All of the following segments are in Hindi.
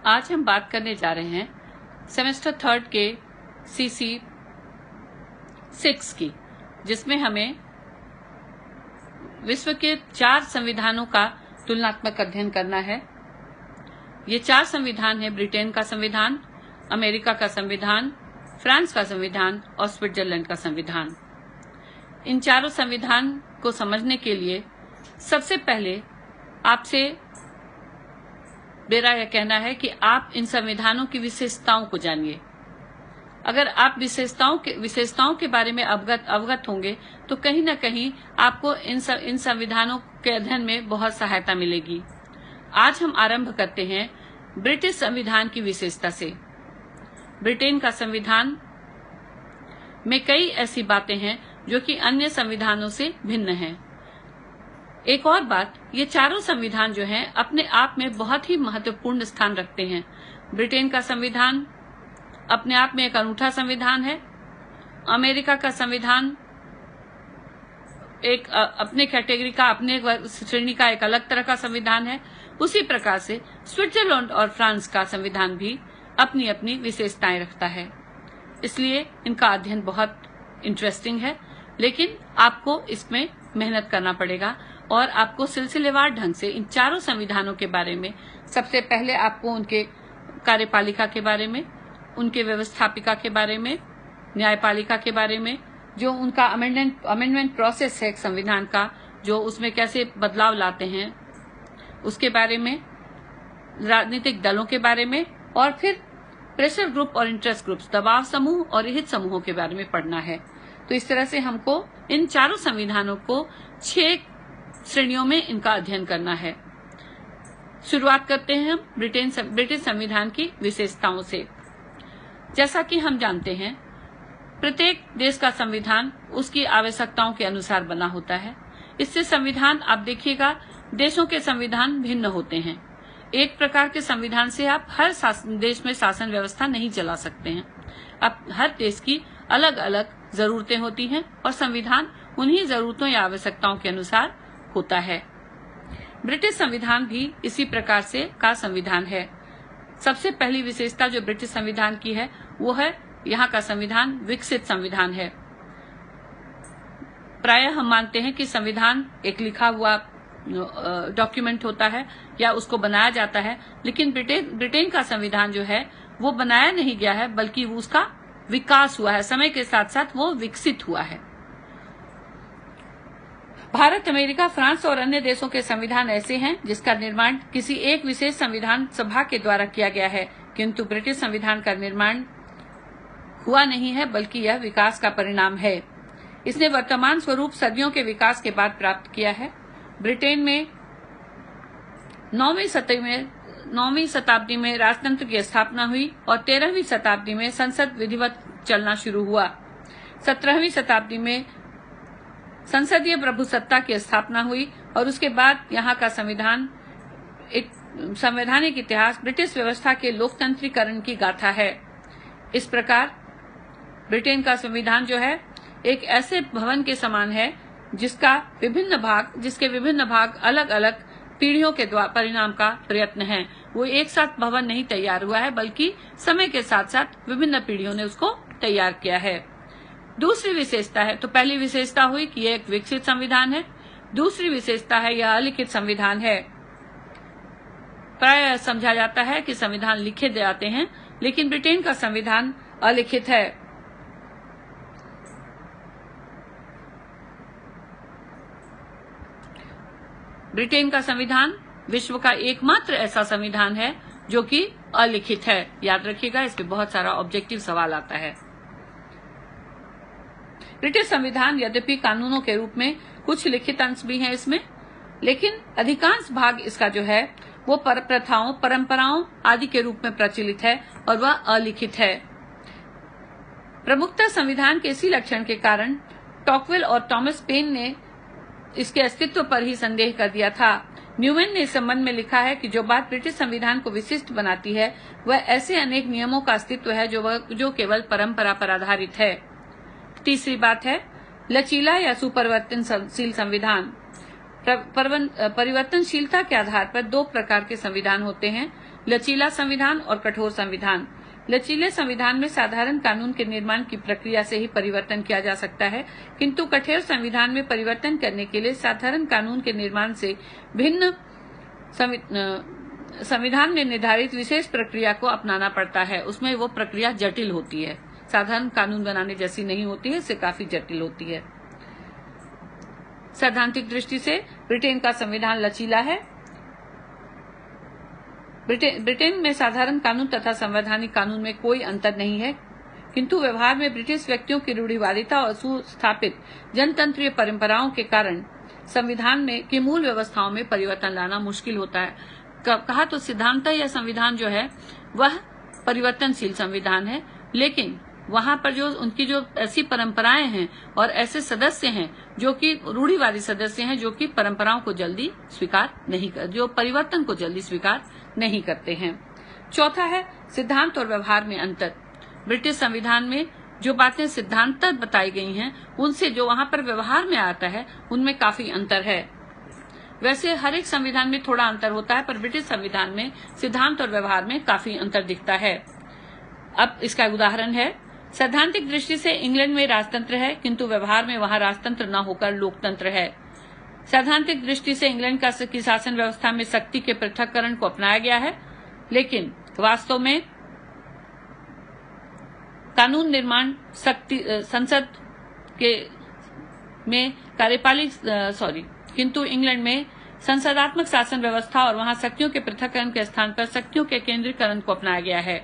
आज हम बात करने जा रहे हैं सेमेस्टर 3 के CC 6 की, जिसमें हमें विश्व के 4 संविधानों का तुलनात्मक अध्ययन करना है। ये 4 संविधान है: ब्रिटेन का संविधान, अमेरिका का संविधान, फ्रांस का संविधान और स्विट्जरलैंड का संविधान। इन चारों संविधान को समझने के लिए सबसे पहले आपसे मेरा यह कहना है कि आप इन संविधानों की विशेषताओं को जानिए। अगर आप विशेषताओं के बारे में अवगत होंगे तो कहीं न कहीं आपको इन संविधानों के अध्ययन में बहुत सहायता मिलेगी। आज हम आरंभ करते हैं ब्रिटिश संविधान की विशेषता से। ब्रिटेन का संविधान में कई ऐसी बातें हैं जो कि अन्य संविधानों से भिन्न हैं। एक और बात, ये चारों संविधान जो हैं अपने आप में बहुत ही महत्वपूर्ण स्थान रखते हैं। ब्रिटेन का संविधान अपने आप में एक अनूठा संविधान है। अमेरिका का संविधान एक अपने कैटेगरी का, अपने श्रेणी का एक अलग तरह का संविधान है। उसी प्रकार से स्विट्जरलैंड और फ्रांस का संविधान भी अपनी अपनी विशेषताएं रखता है। इसलिए इनका अध्ययन बहुत इंटरेस्टिंग है, लेकिन आपको इसमें मेहनत करना पड़ेगा और आपको सिलसिलेवार ढंग से इन चारों संविधानों के बारे में सबसे पहले आपको उनके कार्यपालिका के बारे में, उनके व्यवस्थापिका के बारे में, न्यायपालिका के बारे में, जो उनका अमेंडमेंट प्रोसेस है एक संविधान का, जो उसमें कैसे बदलाव लाते हैं, उसके बारे में, राजनीतिक दलों के बारे में, और फिर प्रेशर ग्रुप और इंटरेस्ट ग्रुप्स, दबाव समूह और हित समूहों के बारे में पढ़ना है। तो इस तरह से हमको इन चारों संविधानों को 6 श्रेणियों में इनका अध्ययन करना है। शुरुआत करते हैं हम ब्रिटिश संविधान की विशेषताओं से। जैसा कि हम जानते हैं, प्रत्येक देश का संविधान उसकी आवश्यकताओं के अनुसार बना होता है। इससे संविधान, आप देखिएगा, देशों के संविधान भिन्न होते हैं। एक प्रकार के संविधान से आप हर देश में शासन व्यवस्था नहीं चला सकते हैं। अब हर देश की अलग अलग जरूरतें होती हैं और संविधान उन्हीं जरूरतों या आवश्यकताओं के अनुसार होता है। ब्रिटिश संविधान भी इसी प्रकार से का संविधान है। सबसे पहली विशेषता जो ब्रिटिश संविधान की है वो है यहाँ का संविधान विकसित संविधान है। प्रायः हम मानते हैं कि संविधान एक लिखा हुआ डॉक्यूमेंट होता है या उसको बनाया जाता है, लेकिन ब्रिटेन का संविधान जो है वो बनाया नहीं गया है, बल्कि उसका विकास हुआ है। समय के साथ साथ वो विकसित हुआ है। भारत, अमेरिका, फ्रांस और अन्य देशों के संविधान ऐसे हैं जिसका निर्माण किसी एक विशेष संविधान सभा के द्वारा किया गया है, किंतु ब्रिटिश संविधान का निर्माण हुआ नहीं है, बल्कि यह विकास का परिणाम है। इसने वर्तमान स्वरूप सदियों के विकास के बाद प्राप्त किया है। ब्रिटेन में 9वीं शताब्दी में राजतंत्र की स्थापना हुई और 13वीं शताब्दी में संसद विधिवत चलना शुरू हुआ। 17वीं शताब्दी में संसदीय प्रभुसत्ता की स्थापना हुई और उसके बाद यहाँ का एक संवैधानिक इतिहास ब्रिटिश व्यवस्था के लोकतंत्रीकरण की गाथा है। इस प्रकार ब्रिटेन का संविधान जो है एक ऐसे भवन के समान है जिसके विभिन्न भाग अलग अलग पीढ़ियों के परिणाम का प्रयत्न है। वो एक साथ भवन नहीं तैयार हुआ है, बल्कि समय के साथ साथ विभिन्न पीढ़ियों ने उसको तैयार किया है। दूसरी विशेषता है, तो पहली विशेषता हुई कि यह एक विकसित संविधान है। दूसरी विशेषता है यह अलिखित संविधान है। प्राय समझा जाता है कि संविधान लिखे जाते हैं, लेकिन ब्रिटेन का संविधान अलिखित है। ब्रिटेन का संविधान विश्व का एकमात्र ऐसा संविधान है जो कि अलिखित है। याद रखिएगा, इस पे बहुत सारा ऑब्जेक्टिव सवाल आता है। ब्रिटिश संविधान यद्यपि कानूनों के रूप में कुछ लिखित अंश भी हैं इसमें, लेकिन अधिकांश भाग इसका जो है वो प्रथाओं, परंपराओं आदि के रूप में प्रचलित है और वह अलिखित है। प्रमुखतः संविधान के इसी लक्षण के कारण टॉकवेल और थॉमस पेन ने इसके अस्तित्व पर ही संदेह कर दिया था। न्यूमैन ने इस संबंध में लिखा है कि जो बात ब्रिटिश संविधान को विशिष्ट बनाती है वह ऐसे अनेक नियमों का अस्तित्व है जो केवल परंपरा पर आधारित है। तीसरी बात है लचीला या सुपरिवर्तनशील संविधान। परिवर्तनशीलता के आधार पर दो प्रकार के संविधान होते हैं, लचीला संविधान और कठोर संविधान। लचीले संविधान में साधारण कानून के निर्माण की प्रक्रिया से ही परिवर्तन किया जा सकता है, किंतु कठोर संविधान में परिवर्तन करने के लिए साधारण कानून के निर्माण से भिन्न संविधान में निर्धारित विशेष प्रक्रिया को अपनाना पड़ता है। उसमें वो प्रक्रिया जटिल होती है, साधारण कानून बनाने जैसी नहीं होती है, इससे काफी जटिल होती है। सैद्धांतिक दृष्टि से ब्रिटेन का संविधान लचीला है। ब्रिटेन में साधारण कानून तथा संवैधानिक कानून में कोई अंतर नहीं है, किंतु व्यवहार में ब्रिटिश व्यक्तियों की रूढ़िवादिता और सुस्थापित जनतंत्रीय परंपराओं के कारण संविधान में की मूल व्यवस्थाओं में परिवर्तन लाना मुश्किल होता है। कहा तो सिद्धांतः यह संविधान जो है वह परिवर्तनशील संविधान है, लेकिन वहां पर जो उनकी जो ऐसी परंपराएं हैं और ऐसे सदस्य हैं जो कि रूढ़िवादी सदस्य हैं, जो कि परंपराओं को जल्दी स्वीकार नहीं कर, जो परिवर्तन को जल्दी स्वीकार नहीं करते हैं। चौथा है सिद्धांत और व्यवहार में अंतर। ब्रिटिश संविधान में जो बातें सिद्धांत बताई गई हैं, उनसे जो वहां पर व्यवहार में आता है उनमें काफी अंतर है। वैसे हर एक संविधान में थोड़ा अंतर होता है, पर ब्रिटिश संविधान में सिद्धांत और व्यवहार में काफी अंतर दिखता है। अब इसका उदाहरण है, सैद्धांतिक दृष्टि से इंग्लैंड में राजतंत्र है, किंतु व्यवहार में वहां राजतंत्र न होकर लोकतंत्र है। सैद्धांतिक दृष्टि से इंग्लैंड की शासन व्यवस्था में शक्ति के पृथक्करण को अपनाया गया है, लेकिन वास्तव में कानून निर्माण संसद के में किंतु इंग्लैंड में संसदात्मक शासन व्यवस्था और वहां शक्तियों के पृथक्करण के स्थान पर शक्तियों के केंद्रीकरण को अपनाया गया है।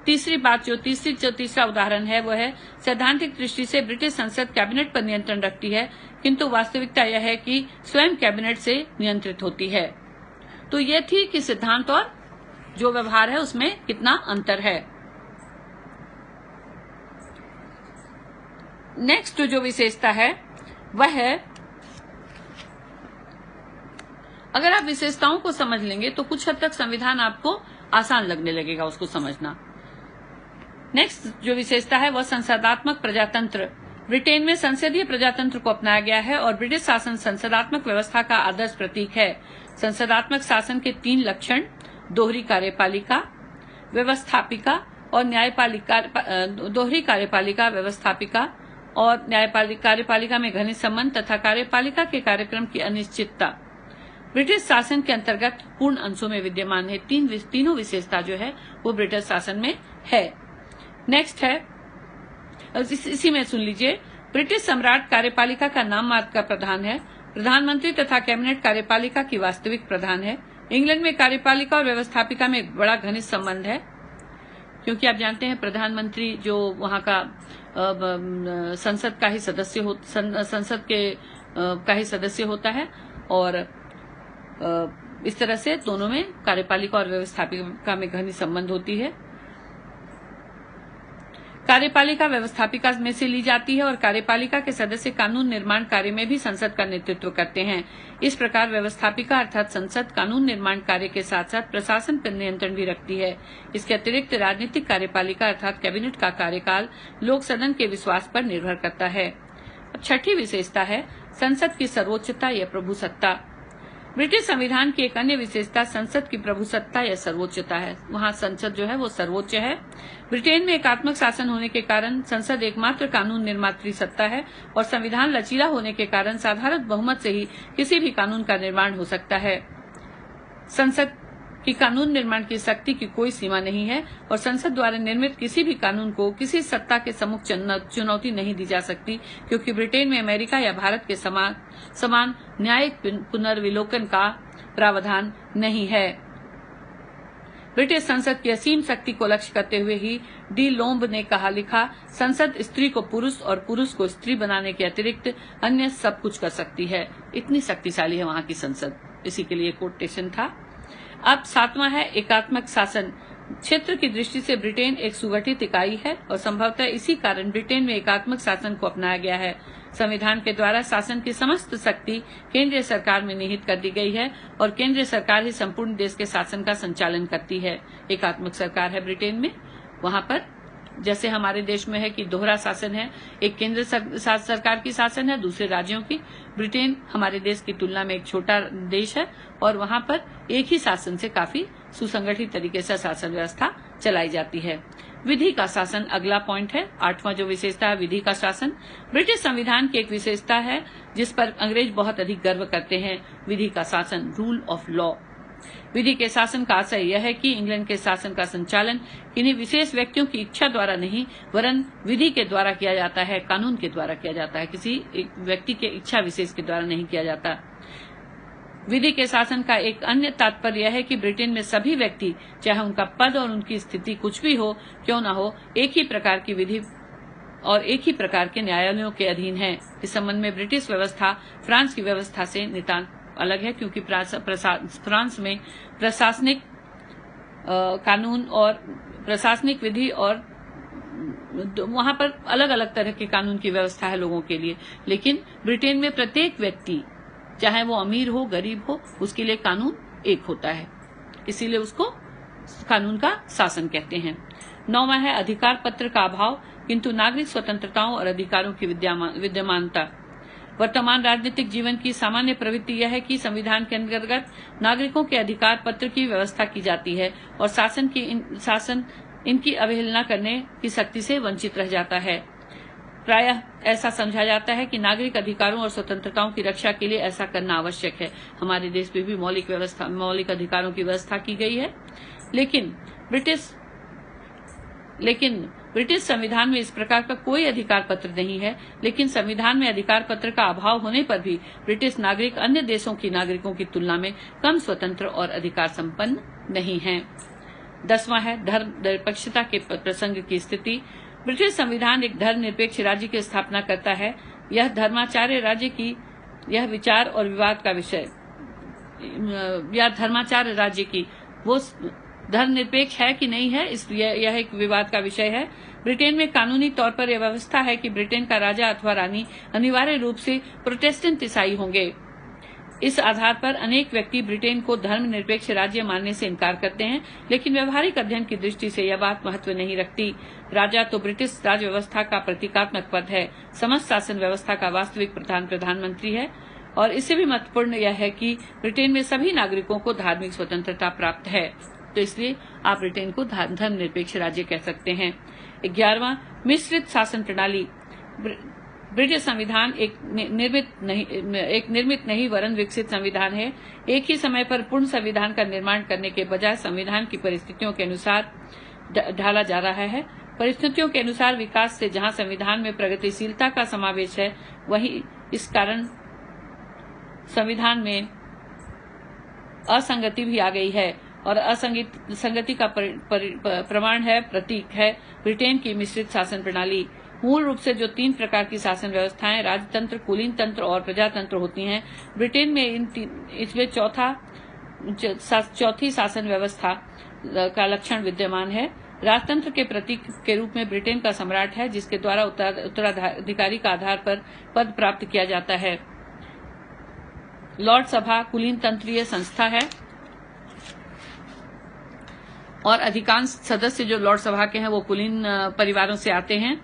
तीसरा उदाहरण है वो है, सैद्धांतिक दृष्टि से ब्रिटिश संसद कैबिनेट पर नियंत्रण रखती है, किंतु वास्तविकता यह है कि स्वयं कैबिनेट से नियंत्रित होती है। तो ये थी कि सिद्धांत और जो व्यवहार है उसमें कितना अंतर है। नेक्स्ट जो विशेषता है वह है, अगर आप विशेषताओं को समझ लेंगे तो कुछ हद तक संविधान आपको आसान लगने लगेगा उसको समझना। नेक्स्ट जो विशेषता है वह संसदात्मक प्रजातंत्र। ब्रिटेन में संसदीय प्रजातंत्र को अपनाया गया है और ब्रिटिश शासन संसदात्मक व्यवस्था का आदर्श प्रतीक है। संसदात्मक शासन के 3 लक्षण, दोहरी कार्यपालिका, व्यवस्थापिका और न्यायपालिका, दोहरी कार्यपालिका, व्यवस्थापिका और न्यायपालिका, कार्यपालिका में घनिष्ठ संबंध तथा कार्यपालिका के कार्यक्रम की अनिश्चितता ब्रिटिश शासन के अंतर्गत पूर्ण अंशों में विद्यमान है। तीनों विशेषता जो है वो ब्रिटिश शासन में है। नेक्स्ट है, इसी में सुन लीजिए, ब्रिटिश सम्राट कार्यपालिका का नाम मात्र का प्रधान है। प्रधानमंत्री तथा कैबिनेट कार्यपालिका की वास्तविक प्रधान है। इंग्लैंड में कार्यपालिका और व्यवस्थापिका में एक बड़ा घनिष्ठ संबंध है, क्योंकि आप जानते हैं प्रधानमंत्री जो वहां का संसद का ही सदस्य होता है और इस तरह से दोनों में कार्यपालिका और व्यवस्थापिका में घनिष्ठ संबंध होती है। कार्यपालिका व्यवस्थापिका में से ली जाती है और कार्यपालिका के सदस्य कानून निर्माण कार्य में भी संसद का नेतृत्व करते हैं। इस प्रकार व्यवस्थापिका अर्थात संसद कानून निर्माण कार्य के साथ साथ प्रशासन पर नियंत्रण भी रखती है। इसके अतिरिक्त राजनीतिक कार्यपालिका अर्थात कैबिनेट का कार्यकाल लोक सदन के विश्वास पर निर्भर करता है। अब छठी विशेषता है संसद की सर्वोच्चता या प्रभुसत्ता। ब्रिटिश संविधान की एक अन्य विशेषता संसद की प्रभुसत्ता या सर्वोच्चता है। वहां संसद जो है वो सर्वोच्च है। ब्रिटेन में एकात्मक शासन होने के कारण संसद एकमात्र कानून निर्मात्री सत्ता है और संविधान लचीला होने के कारण साधारण बहुमत से ही किसी भी कानून का निर्माण हो सकता है। संसद की कानून निर्माण की शक्ति की कोई सीमा नहीं है और संसद द्वारा निर्मित किसी भी कानून को किसी सत्ता के सम्मुख चुनौती नहीं दी जा सकती, क्योंकि ब्रिटेन में अमेरिका या भारत के समान न्यायिक पुनर्विलोकन का प्रावधान नहीं है। ब्रिटिश संसद की असीम शक्ति को लक्ष्य करते हुए ही डी लोम्ब ने कहा लिखा, संसद स्त्री को पुरुष और पुरुष को स्त्री बनाने के अतिरिक्त अन्य सब कुछ कर सकती है। इतनी शक्तिशाली है वहां की संसद, इसी के लिए कोटेशन था। अब 7वां है एकात्मक शासन। क्षेत्र की दृष्टि से ब्रिटेन एक सुगठित इकाई है और संभवतः इसी कारण ब्रिटेन में एकात्मक शासन को अपनाया गया है। संविधान के द्वारा शासन की समस्त शक्ति केंद्रीय सरकार में निहित कर दी गई है और केंद्रीय सरकार ही संपूर्ण देश के शासन का संचालन करती है। एकात्मक सरकार है ब्रिटेन में, वहां पर जैसे हमारे देश में है कि दोहरा शासन है, एक केंद्र सरकार की शासन है, दूसरे राज्यों की। ब्रिटेन हमारे देश की तुलना में एक छोटा देश है और वहां पर एक ही शासन से काफी सुसंगठित तरीके से शासन व्यवस्था चलाई जाती है। विधि का शासन अगला पॉइंट है, 8वां जो विशेषता है विधि का शासन। ब्रिटिश संविधान की एक विशेषता है जिस पर अंग्रेज बहुत अधिक गर्व करते हैं, विधि का शासन, रूल ऑफ लॉ। विधि के शासन का आशय यह है कि इंग्लैंड के शासन का संचालन किन्हीं विशेष व्यक्तियों की इच्छा द्वारा नहीं वरन विधि के द्वारा किया जाता है, कानून के द्वारा किया जाता है, किसी एक व्यक्ति के इच्छा विशेष के द्वारा नहीं किया जाता। विधि के शासन का एक अन्य तात्पर्य यह है कि ब्रिटेन में सभी व्यक्ति, चाहे उनका पद और उनकी स्थिति कुछ भी हो क्यों न हो, एक ही प्रकार की विधि और एक ही प्रकार के न्यायालयों के अधीन है। इस संबंध में ब्रिटिश व्यवस्था फ्रांस की व्यवस्था से नितांत अलग है, क्योंकि फ्रांस में प्रशासनिक कानून और प्रशासनिक विधि और वहां पर अलग अलग तरह के कानून की व्यवस्था है लोगों के लिए, लेकिन ब्रिटेन में प्रत्येक व्यक्ति, चाहे वो अमीर हो गरीब हो, उसके लिए कानून एक होता है, इसीलिए उसको कानून का शासन कहते हैं। 9वां है अधिकार पत्र का अभाव किंतु नागरिक स्वतंत्रताओं और अधिकारों की विद्यमानता। वर्तमान राजनीतिक जीवन की सामान्य प्रवृत्ति यह है कि संविधान के अंतर्गत नागरिकों के अधिकार पत्र की व्यवस्था की जाती है और शासन इनकी अवहेलना करने की शक्ति से वंचित रह जाता है। प्रायः ऐसा समझा जाता है कि नागरिक अधिकारों और स्वतंत्रताओं की रक्षा के लिए ऐसा करना आवश्यक है। हमारे देश में भी मौलिक अधिकारों की व्यवस्था की गई है, लेकिन ब्रिटिश संविधान में इस प्रकार का कोई अधिकार पत्र नहीं है। लेकिन संविधान में अधिकार पत्र का अभाव होने पर भी ब्रिटिश नागरिक अन्य देशों की नागरिकों की तुलना में कम स्वतंत्र और अधिकार संपन्न नहीं हैं। 10वां है धर्मनिरपेक्षता के प्रसंग की स्थिति। ब्रिटिश संविधान एक धर्मनिरपेक्ष राज्य की स्थापना करता है। यह धर्माचार्य राज्य की यह विचार और विवाद का विषय, या धर्माचार्य राज्य की वो धर्मनिरपेक्ष है कि नहीं है, इसलिए यह एक विवाद का विषय है। ब्रिटेन में कानूनी तौर पर यह व्यवस्था है कि ब्रिटेन का राजा अथवा रानी अनिवार्य रूप से प्रोटेस्टेंट ईसाई होंगे। इस आधार पर अनेक व्यक्ति ब्रिटेन को धर्मनिरपेक्ष राज्य मानने से इनकार करते हैं, लेकिन व्यवहारिक अध्ययन की दृष्टि से यह बात महत्व नहीं रखती। राजा तो ब्रिटिश राज व्यवस्था का प्रतीकात्मक पद है, समस्त शासन व्यवस्था का वास्तविक प्रधानमंत्री है। और इससे भी महत्वपूर्ण यह है कि ब्रिटेन में सभी नागरिकों को धार्मिक स्वतंत्रता प्राप्त है, तो इसलिए आप ब्रिटेन को धर्मनिरपेक्ष राज्य कह सकते हैं। 11वां मिश्रित शासन प्रणाली। ब्रिटिश संविधान एक निर्मित नहीं वरन विकसित संविधान है। एक ही समय पर पूर्ण संविधान का निर्माण करने के बजाय संविधान की परिस्थितियों के अनुसार ढाला जा रहा है। परिस्थितियों के अनुसार विकास से जहां संविधान में प्रगतिशीलता का समावेश है, वहीं इस कारण संविधान में असंगति भी आ गई है और असंगति का प्रमाण है, प्रतीक है ब्रिटेन की मिश्रित शासन प्रणाली। मूल रूप से जो 3 प्रकार की शासन व्यवस्थाएं राजतंत्र, कुलीन तंत्र और प्रजातंत्र होती हैं, ब्रिटेन में इसमें चौथी शासन व्यवस्था का लक्षण विद्यमान है। राजतंत्र के प्रतीक के रूप में ब्रिटेन का सम्राट है, जिसके द्वारा उत्तराधिकारी का आधार पर पद प्राप्त किया जाता है। लॉर्ड सभा कुलीन तंत्रीय संस्था है और अधिकांश सदस्य जो लॉर्ड सभा के हैं वो कुलीन परिवारों से आते हैं।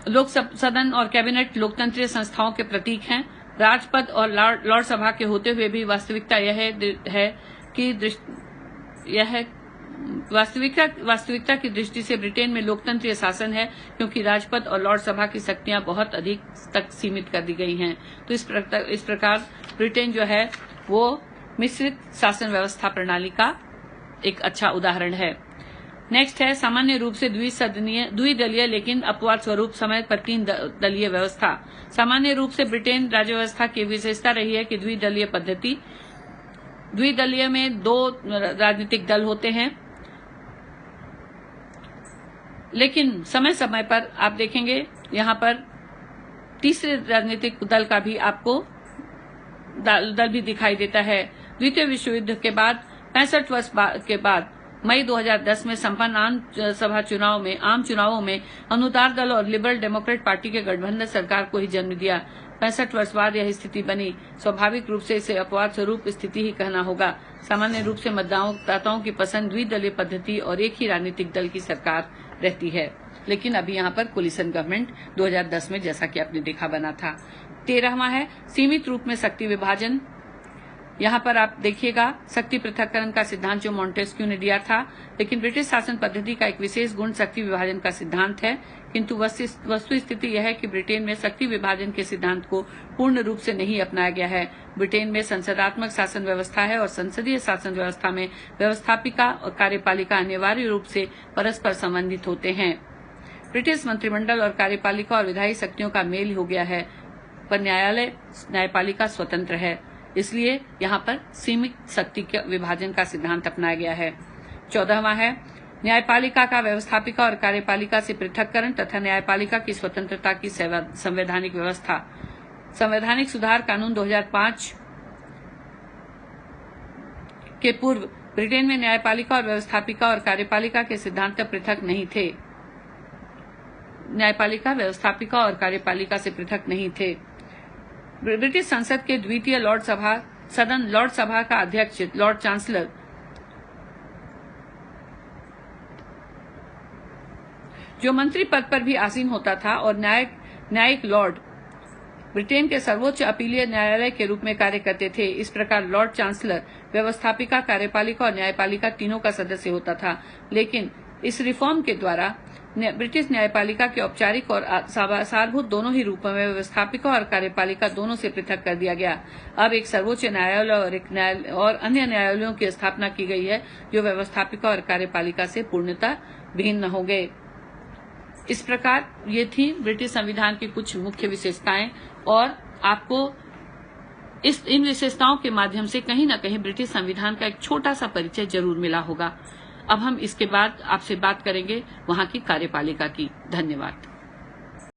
लोक सदन और कैबिनेट लोकतंत्रीय संस्थाओं के प्रतीक हैं। राजपद और लॉर्ड सभा के होते हुए भी वास्तविकता यह है कि वास्तविकता की दृष्टि से ब्रिटेन में लोकतंत्रीय शासन है, क्योंकि राजपद और लॉर्ड सभा की शक्तियां बहुत अधिक तक सीमित कर दी गई हैं। तो इस प्रकार ब्रिटेन जो है वो मिश्रित शासन व्यवस्था प्रणाली का एक अच्छा उदाहरण है। नेक्स्ट है सामान्य रूप से द्विदलीय लेकिन अपवाद स्वरूप समय पर 3 दलीय व्यवस्था। सामान्य रूप से ब्रिटेन राज्य व्यवस्था की विशेषता रही है कि द्विदलीय पद्धति। द्विदलीय में 2 राजनीतिक दल होते हैं, लेकिन समय समय पर आप देखेंगे यहाँ पर तीसरे राजनीतिक दल का भी आपको दल भी दिखाई देता है। द्वितीय विश्व युद्ध के बाद 65 वर्ष के बाद मई 2010 में संपन्न आम चुनावों में अनुदार दल और लिबरल डेमोक्रेट पार्टी के गठबंधन सरकार को ही जन्म दिया। 65 वर्ष बाद यह स्थिति बनी। स्वाभाविक रूप से इसे अपवाद स्वरूप स्थिति ही कहना होगा। सामान्य रूप से मतदाताओं की पसंद द्विदलीय पद्धति और एक ही राजनीतिक दल की सरकार रहती है, लेकिन अभी यहाँ पर कोलिशन गवर्नमेंट 2010 में जैसा कि आपने देखा बना था। 13वां है सीमित रूप में शक्ति विभाजन। यहाँ पर आप देखिएगा शक्ति पृथक्करण का सिद्धांत जो मॉन्टेस्क्यू ने दिया था, लेकिन ब्रिटिश शासन पद्धति का एक विशेष गुण शक्ति विभाजन का सिद्धांत है। किंतु वस्तु स्थिति यह है कि ब्रिटेन में शक्ति विभाजन के सिद्धांत को पूर्ण रूप से नहीं अपनाया गया है। ब्रिटेन में संसदात्मक शासन व्यवस्था है और संसदीय शासन व्यवस्था में व्यवस्थापिका और कार्यपालिका अनिवार्य रूप से परस्पर संबंधित होते हैं। ब्रिटिश मंत्रिमंडल और कार्यपालिका और विधायी शक्तियों का मेल हो गया है, पर न्यायपालिका स्वतंत्र है। इसलिए यहाँ पर सीमित शक्ति के विभाजन का सिद्धांत अपनाया गया है। 14वां है न्यायपालिका का व्यवस्थापिका और कार्यपालिका से पृथक्करण तथा न्यायपालिका की स्वतंत्रता की संवैधानिक व्यवस्था। संवैधानिक सुधार कानून 2005 के पूर्व ब्रिटेन में न्यायपालिका और व्यवस्थापिका और कार्यपालिका के सिद्धांत पृथक नहीं थे। न्यायपालिका व्यवस्थापिका और कार्यपालिका से पृथक नहीं थे। ब्रिटिश संसद के द्वितीय लॉर्ड सभा का अध्यक्ष लॉर्ड चांसलर जो मंत्री पद पर भी आसीन होता था और न्यायिक लॉर्ड ब्रिटेन के सर्वोच्च अपीलीय न्यायालय के रूप में कार्य करते थे। इस प्रकार लॉर्ड चांसलर व्यवस्थापिका, कार्यपालिका और न्यायपालिका तीनों का सदस्य होता था। लेकिन इस रिफॉर्म के द्वारा ब्रिटिश न्यायपालिका के औपचारिक और सारभूत दोनों ही रूपों में व्यवस्थापिका और कार्यपालिका दोनों से पृथक कर दिया गया। अब एक सर्वोच्च न्यायालय और अन्य न्यायालयों की स्थापना की गई है जो व्यवस्थापिका और कार्यपालिका से पूर्णतः भिन्न हो गए। इस प्रकार ये थी ब्रिटिश संविधान की कुछ मुख्य विशेषताएं और आपको इन विशेषताओं के माध्यम से कहीं न कहीं ब्रिटिश संविधान का एक छोटा सा परिचय जरूर मिला होगा। अब हम इसके बाद आपसे बात करेंगे वहां की कार्यपालिका की। धन्यवाद।